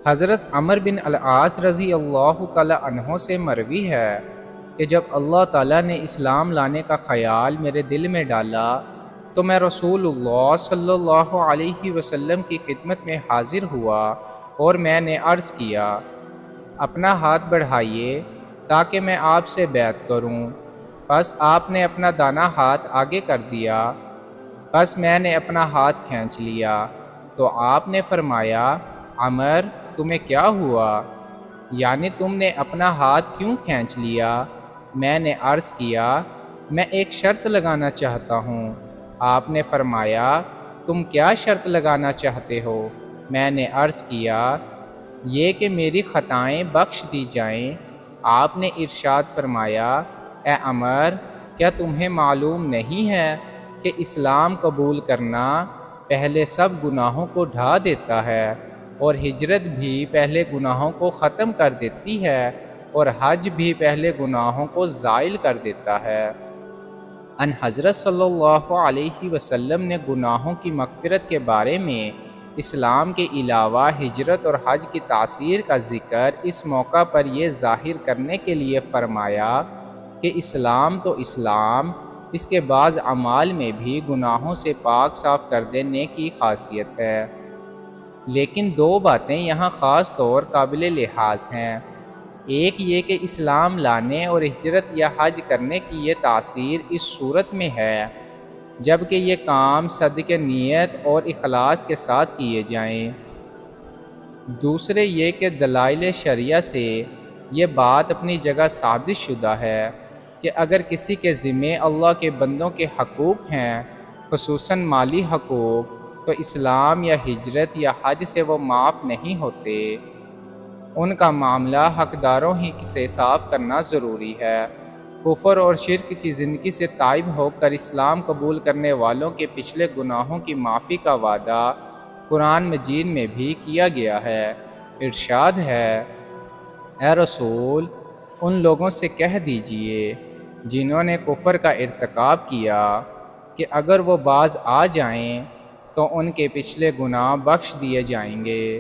حضرت عمر بن العاص رضی اللہ تعالی عنہ سے مروی ہے کہ جب اللہ تعالیٰ نے اسلام لانے کا خیال میرے دل میں ڈالا تو میں رسول اللہ صلی اللہ علیہ وسلم کی خدمت میں حاضر ہوا اور میں نے عرض کیا، اپنا ہاتھ بڑھائیے تاکہ میں آپ سے بیعت کروں۔ پس آپ نے اپنا دانا ہاتھ آگے کر دیا، پس میں نے اپنا ہاتھ کھینچ لیا تو آپ نے فرمایا، عمر تمہیں کیا ہوا؟ یعنی تم نے اپنا ہاتھ کیوں کھینچ لیا؟ میں نے عرض کیا، میں ایک شرط لگانا چاہتا ہوں۔ آپ نے فرمایا، تم کیا شرط لگانا چاہتے ہو؟ میں نے عرض کیا، یہ کہ میری خطائیں بخش دی جائیں۔ آپ نے ارشاد فرمایا، اے عمر کیا تمہیں معلوم نہیں ہے کہ اسلام قبول کرنا پہلے سب گناہوں کو ڈھا دیتا ہے، اور ہجرت بھی پہلے گناہوں کو ختم کر دیتی ہے، اور حج بھی پہلے گناہوں کو زائل کر دیتا ہے۔ ان حضرت صلی اللہ علیہ وسلم نے گناہوں کی مغفرت کے بارے میں اسلام کے علاوہ ہجرت اور حج کی تاثیر کا ذکر اس موقع پر یہ ظاہر کرنے کے لیے فرمایا کہ اسلام تو اسلام، اس کے بعض اعمال میں بھی گناہوں سے پاک صاف کر دینے کی خاصیت ہے۔ لیکن دو باتیں یہاں خاص طور قابل لحاظ ہیں۔ ایک یہ کہ اسلام لانے اور ہجرت یا حج کرنے کی یہ تاثیر اس صورت میں ہے جبکہ یہ کام صدق نیت اور اخلاص کے ساتھ کیے جائیں۔ دوسرے یہ کہ دلائل شرعیہ سے یہ بات اپنی جگہ ثابت شدہ ہے کہ اگر کسی کے ذمے اللہ کے بندوں کے حقوق ہیں، خصوصاً مالی حقوق، تو اسلام یا ہجرت یا حج سے وہ معاف نہیں ہوتے۔ ان کا معاملہ حقداروں ہی سے صاف کرنا ضروری ہے۔ کفر اور شرک کی زندگی سے تائب ہو کر اسلام قبول کرنے والوں کے پچھلے گناہوں کی معافی کا وعدہ قرآن مجید میں بھی کیا گیا ہے۔ ارشاد ہے، اے رسول ان لوگوں سے کہہ دیجئے جنہوں نے کفر کا ارتکاب کیا کہ اگر وہ باز آ جائیں تو ان کے پچھلے گناہ بخش دیے جائیں گے۔